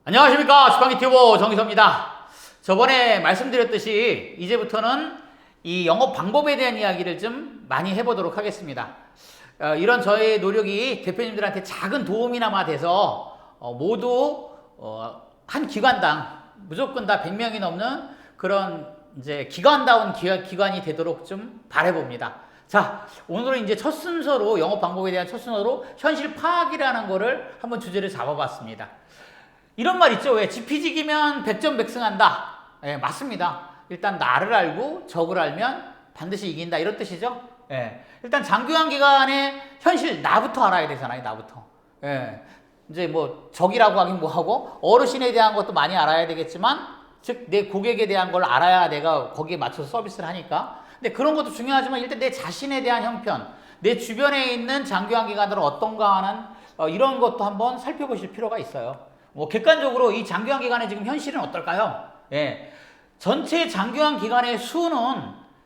안녕하십니까, 주방유튜버 정기섭입니다. 저번에 말씀드렸듯이 이제부터는 이 영업 방법에 대한 이야기를 좀 많이 해보도록 하겠습니다. 이런 저의 노력이 대표님들한테 작은 도움이나마 돼서 모두 한 기관당 무조건 다 100명이 넘는 그런 이제 기관다운 기관이 되도록 좀 바라봅니다. 자, 오늘은 이제 첫 순서로 영업 방법에 대한 첫 순서로 현실 파악이라는 거를 한번 주제를 잡아봤습니다. 이런 말 있죠. 왜 지피지기면 백전백승한다. 예, 맞습니다. 일단 나를 알고 적을 알면 반드시 이긴다, 이런 뜻이죠. 예, 일단 장기간 기간에 현실 나부터 알아야 되잖아요. 나부터. 예, 이제 뭐 적이라고 하긴 뭐하고 어르신에 대한 것도 많이 알아야 되겠지만, 즉 내 고객에 대한 걸 알아야 내가 거기에 맞춰서 서비스를 하니까. 근데 그런 것도 중요하지만 일단 내 자신에 대한 형편, 내 주변에 있는 장기간 기관들은 어떤가 하는 이런 것도 한번 살펴보실 필요가 있어요. 뭐 객관적으로 이 장기간 기간의 지금 현실은 어떨까요? 예, 전체 장기간 기간의 수는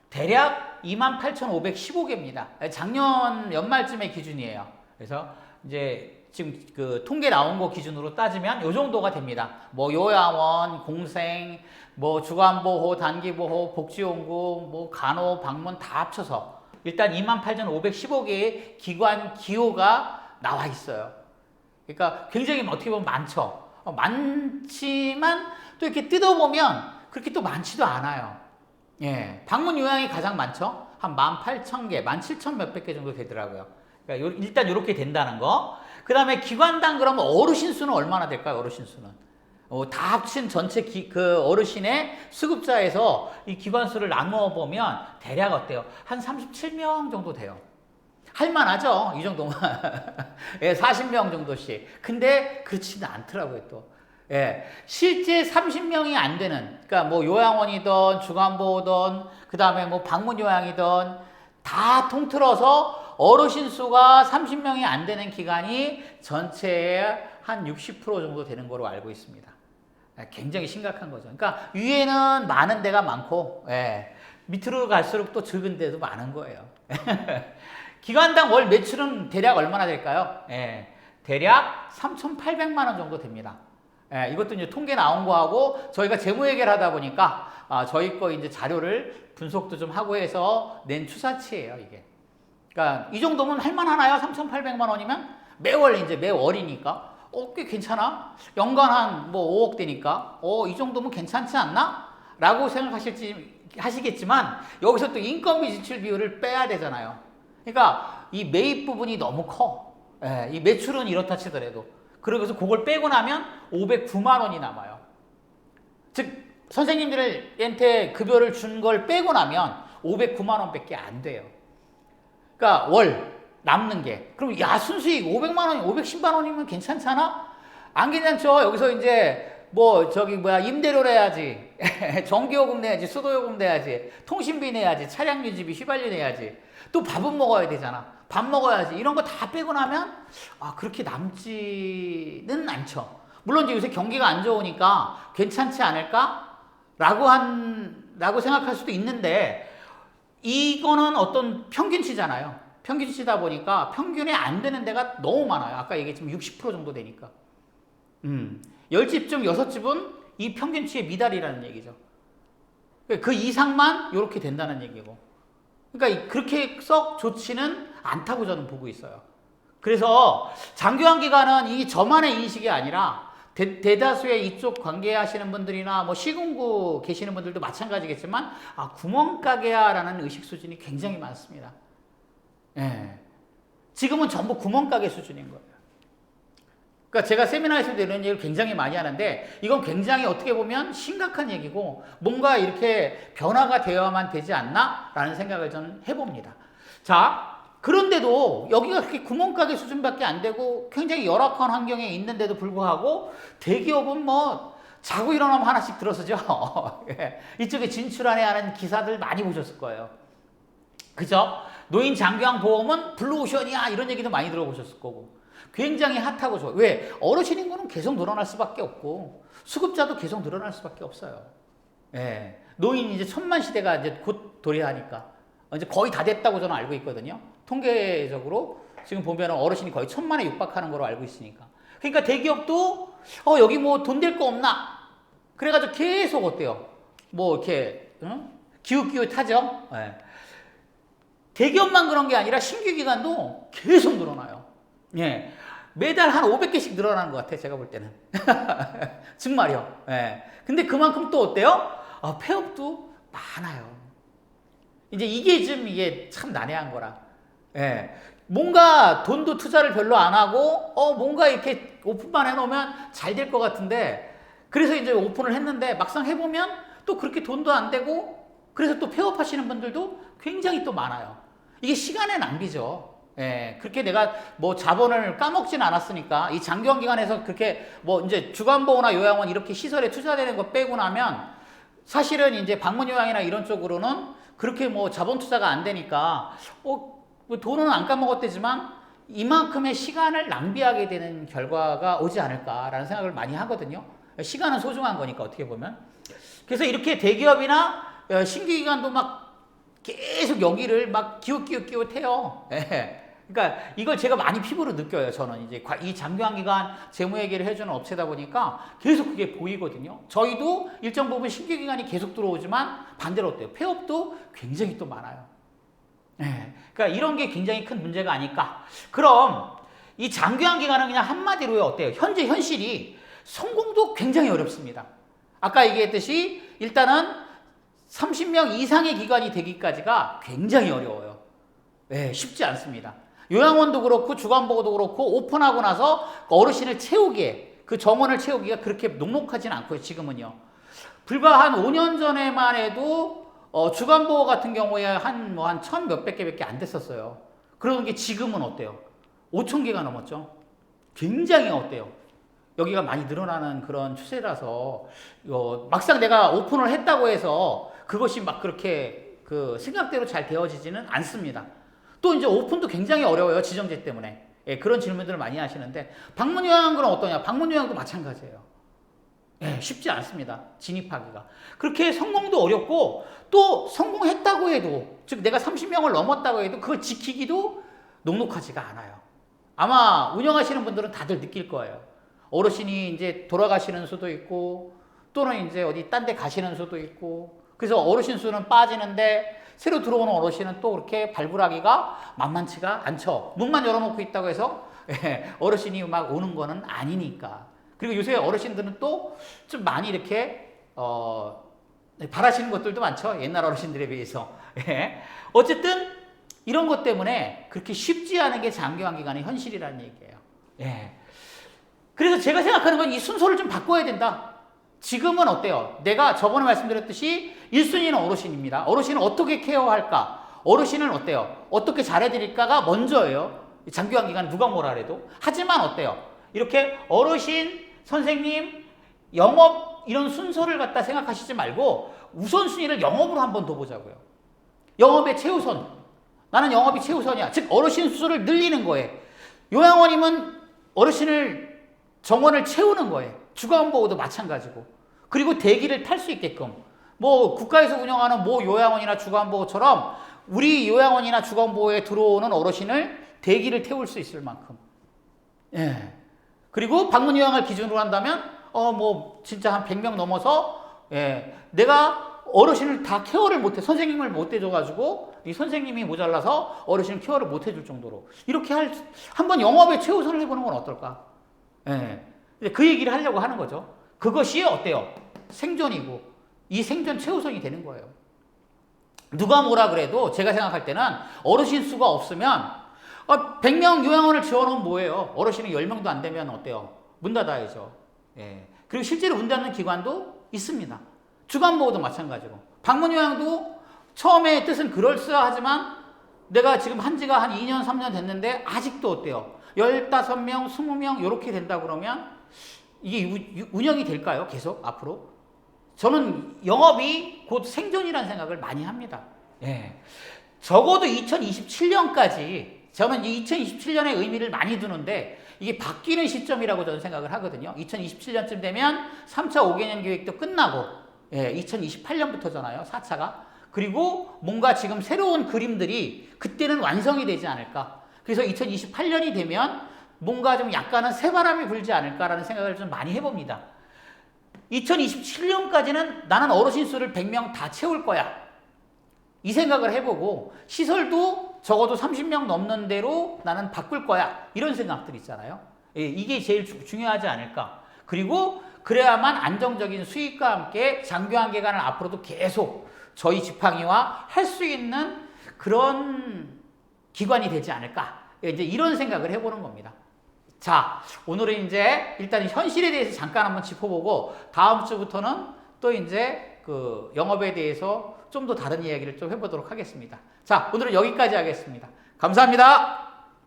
대략 28,515개입니다. 작년 연말쯤의 기준이에요. 그래서 이제 지금 그 통계 나온 거 기준으로 따지면 요 정도가 됩니다. 뭐 요양원, 공생, 뭐 주간보호, 단기보호, 복지용구, 뭐 간호, 방문 다 합쳐서 일단 28,515개의 기관 기호가 나와 있어요. 그러니까 굉장히 어떻게 보면 많죠. 많지만 또 이렇게 뜯어보면 그렇게 또 많지도 않아요. 예, 방문 요양이 가장 많죠. 한 18,000개, 17,000 몇백 개 정도 되더라고요. 그러니까 일단 이렇게 된다는 거. 그 다음에 기관당 그러면 어르신 수는 얼마나 될까요? 어르신 수는 다 합친 전체 그 어르신의 수급자에서 이 기관 수를 나누어 보면 대략 어때요? 한 37명 정도 돼요. 할만하죠, 이 정도면. 예, 40명 정도씩. 근데 그렇지는 않더라고요, 또. 예, 실제 30명이 안 되는, 그러니까 뭐 요양원이든 주간보호든 그 다음에 뭐 방문 요양이든 다 통틀어서 어르신 수가 30명이 안 되는 기간이 전체의 한 60% 정도 되는 거로 알고 있습니다. 예, 굉장히 심각한 거죠. 그러니까 위에는 많은 데가 많고, 예, 밑으로 갈수록 또 적은 데도 많은 거예요. 기관당 월 매출은 대략 얼마나 될까요? 예, 대략 3,800만 원 정도 됩니다. 예, 이것도 이제 통계 나온 거하고 저희가 재무회계를 하다 보니까 저희 거 이제 자료를 분석도 좀 하고 해서 낸 추사치예요, 이게. 그러니까 이 정도면 할만하나요? 3,800만 원이면 매월 이제 매월이니까 꽤 괜찮아. 연간 한 뭐 5억 되니까 이 정도면 괜찮지 않나? 라고 하시겠지만 여기서 또 인건비 지출 비율을 빼야 되잖아요. 그러니까 이 매입 부분이 너무 커. 예, 이 매출은 이렇다 치더라도. 그래서 그걸 빼고 나면 509만 원이 남아요. 즉 선생님들한테 급여를 준 걸 빼고 나면 509만 원밖에 안 돼요. 그러니까 월 남는 게. 그럼 야, 순수익 500만 원, 510만 원이면 괜찮잖아? 안 괜찮죠. 여기서 이제 뭐 저기 뭐야 임대료 내야지, 전기요금 내야지, 수도요금 내야지, 통신비 내야지, 차량 유지비, 휘발유 내야지, 또 밥은 먹어야 되잖아. 밥 먹어야지. 이런 거 다 빼고 나면 그렇게 남지는 않죠. 물론 이제 요새 경기가 안 좋으니까 괜찮지 않을까? 라고 생각할 수도 있는데, 이거는 어떤 평균치잖아요. 평균치다 보니까 평균에 안 되는 데가 너무 많아요. 아까 얘기했지만 60% 정도 되니까. 10집 중 6집은 이 평균치에 미달이라는 얘기죠. 그 이상만 이렇게 된다는 얘기고. 그러니까 그렇게 썩 좋지는 않다고 저는 보고 있어요. 그래서 장기간 기간은 이 저만의 인식이 아니라 대다수의 이쪽 관계하시는 분들이나 뭐 시군구 계시는 분들도 마찬가지겠지만 구멍가게야 라는 의식 수준이 굉장히 많습니다. 예. 지금은 전부 구멍가게 수준인 거예요. 그러니까 제가 세미나에서도 이런 얘기를 굉장히 많이 하는데 이건 굉장히 어떻게 보면 심각한 얘기고 뭔가 이렇게 변화가 되어야만 되지 않나? 라는 생각을 저는 해봅니다. 자, 그런데도 여기가 그렇게 구멍가게 수준밖에 안 되고 굉장히 열악한 환경에 있는데도 불구하고 대기업은 뭐 자고 일어나면 하나씩 들어서죠. 이쪽에 진출하네 하는 기사들 많이 보셨을 거예요. 그죠? 노인 장기간 보험은 블루오션이야 이런 얘기도 많이 들어보셨을 거고 굉장히 핫하고 좋아요. 왜? 어르신 인구는 계속 늘어날 수밖에 없고 수급자도 계속 늘어날 수밖에 없어요. 예. 노인 이제 1000만 시대가 이제 곧 도래하니까 이제 거의 다 됐다고 저는 알고 있거든요. 통계적으로 지금 보면 어르신이 거의 1000만에 육박하는 걸로 알고 있으니까. 그러니까 대기업도 여기 뭐 돈 될 거 없나? 그래가지고 계속 어때요? 뭐 이렇게 기웃기웃하죠. 예. 대기업만 그런 게 아니라 신규 기관도 계속 늘어나요. 예. 매달 한 500개씩 늘어나는 것 같아, 제가 볼 때는. 정말요. 예. 근데 그만큼 또 어때요? 폐업도 많아요. 이제 이게 참 난해한 거라. 예. 뭔가 돈도 투자를 별로 안 하고, 뭔가 이렇게 오픈만 해놓으면 잘 될 것 같은데, 그래서 이제 오픈을 했는데, 막상 해보면 또 그렇게 돈도 안 되고, 그래서 또 폐업하시는 분들도 굉장히 또 많아요. 이게 시간의 낭비죠. 예, 그렇게 내가 뭐 자본을 까먹진 않았으니까, 이 장기화 기간에서 그렇게 뭐 이제 주간보호나 요양원 이렇게 시설에 투자되는 거 빼고 나면, 사실은 이제 방문요양이나 이런 쪽으로는 그렇게 뭐 자본 투자가 안 되니까, 뭐 돈은 안 까먹었대지만, 이만큼의 시간을 낭비하게 되는 결과가 오지 않을까라는 생각을 많이 하거든요. 시간은 소중한 거니까, 어떻게 보면. 그래서 이렇게 대기업이나 신규 기관도 막 계속 여기를 막 기웃기웃해요. 예. 그러니까 이걸 제가 많이 피부로 느껴요. 저는 이제 이 장기화 기간 재무회계를 해주는 업체다 보니까 계속 그게 보이거든요. 저희도 일정 부분 신규 기관이 계속 들어오지만 반대로 어때요? 폐업도 굉장히 또 많아요. 예. 그러니까 이런 게 굉장히 큰 문제가 아닐까. 그럼 이 장기화 기간은 그냥 한마디로 어때요? 현재 현실이 성공도 굉장히 어렵습니다. 아까 얘기했듯이 일단은 30명 이상의 기관이 되기까지가 굉장히 어려워요. 네, 쉽지 않습니다. 요양원도 그렇고 주간보호도 그렇고 오픈하고 나서 어르신을 채우기에, 그 정원을 채우기가 그렇게 녹록하진 않고요. 지금은요. 불과 한 5년 전에만 해도 주간보호 같은 경우에 한 1000 몇백 개밖에 안 됐었어요. 그런 게 지금은 어때요? 5000개가 넘었죠. 굉장히 어때요? 여기가 많이 늘어나는 그런 추세라서 막상 내가 오픈을 했다고 해서 그것이 막 그렇게 그 생각대로 잘 되어지지는 않습니다. 또 이제 오픈도 굉장히 어려워요. 지정제 때문에. 예, 그런 질문들을 많이 하시는데, 방문요양은 어떠냐? 방문요양도 마찬가지예요. 예, 쉽지 않습니다. 진입하기가. 그렇게 성공도 어렵고, 또 성공했다고 해도, 즉 내가 30명을 넘었다고 해도 그걸 지키기도 녹록하지가 않아요. 아마 운영하시는 분들은 다들 느낄 거예요. 어르신이 이제 돌아가시는 수도 있고, 또는 이제 어디 딴 데 가시는 수도 있고, 그래서 어르신 수는 빠지는데, 새로 들어오는 어르신은 또 그렇게 발굴하기가 만만치가 않죠. 문만 열어놓고 있다고 해서 어르신이 막 오는 거는 아니니까. 그리고 요새 어르신들은 또 좀 많이 이렇게 바라시는 것들도 많죠. 옛날 어르신들에 비해서. 어쨌든 이런 것 때문에 그렇게 쉽지 않은 게 장기화 기간의 현실이라는 얘기예요. 그래서 제가 생각하는 건 이 순서를 좀 바꿔야 된다. 지금은 어때요? 내가 저번에 말씀드렸듯이 1순위는 어르신입니다. 어르신을 어떻게 케어할까? 어르신을 어때요? 어떻게 잘해드릴까가 먼저예요. 장기화 기간 누가 뭐라 그래도. 하지만 어때요? 이렇게 어르신, 선생님, 영업 이런 순서를 갖다 생각하시지 말고 우선순위를 영업으로 한번 더 보자고요. 영업의 최우선. 나는 영업이 최우선이야. 즉 어르신 수를 늘리는 거예요. 요양원이면 어르신을 정원을 채우는 거예요. 주간보호도 마찬가지고. 그리고 대기를 탈 수 있게끔. 뭐 국가에서 운영하는 뭐 요양원이나 주간보호처럼 우리 요양원이나 주간보호에 들어오는 어르신을 대기를 태울 수 있을 만큼. 예. 그리고 방문요양을 기준으로 한다면 뭐 진짜 한 100명 넘어서 내가 어르신을 다 케어를 못해, 선생님을 못 해줘가지고 이 선생님이 모자라서 어르신 케어를 못 해줄 정도로 이렇게 한번 영업의 최우선을 해보는 건 어떨까? 그 얘기를 하려고 하는 거죠. 그것이 어때요? 생존이고 이 생존 최우선이 되는 거예요. 누가 뭐라 그래도 제가 생각할 때는 어르신 수가 없으면 100명 요양원을 지어놓으면 뭐예요? 어르신이 10명도 안 되면 어때요? 문 닫아야죠. 그리고 실제로 문 닫는 기관도 있습니다. 주간보호도 마찬가지고. 방문요양도 처음에 뜻은 그럴싸하지만 내가 지금 한 지가 한 2년, 3년 됐는데 아직도 어때요? 15명, 20명 이렇게 된다 그러면 이게 운영이 될까요? 계속 앞으로? 저는 영업이 곧 생존이라는 생각을 많이 합니다. 적어도 2027년까지 저는 이 2027년의 의미를 많이 두는데 이게 바뀌는 시점이라고 저는 생각을 하거든요. 2027년쯤 되면 3차 5개년 계획도 끝나고 2028년부터잖아요. 4차가. 그리고 뭔가 지금 새로운 그림들이 그때는 완성이 되지 않을까. 그래서 2028년이 되면 뭔가 좀 약간은 새바람이 불지 않을까라는 생각을 좀 많이 해봅니다. 2027년까지는 나는 어르신 수를 100명 다 채울 거야. 이 생각을 해보고 시설도 적어도 30명 넘는 대로 나는 바꿀 거야. 이런 생각들 있잖아요. 예, 이게 제일 중요하지 않을까. 그리고 그래야만 안정적인 수익과 함께 장기화 기간을 앞으로도 계속 저희 지팡이와 할 수 있는 그런 기관이 되지 않을까. 이제 이런 생각을 해보는 겁니다. 자, 오늘은 이제 일단 현실에 대해서 잠깐 한번 짚어보고 다음 주부터는 또 이제 그 영업에 대해서 좀 더 다른 이야기를 좀 해보도록 하겠습니다. 자, 오늘은 여기까지 하겠습니다. 감사합니다.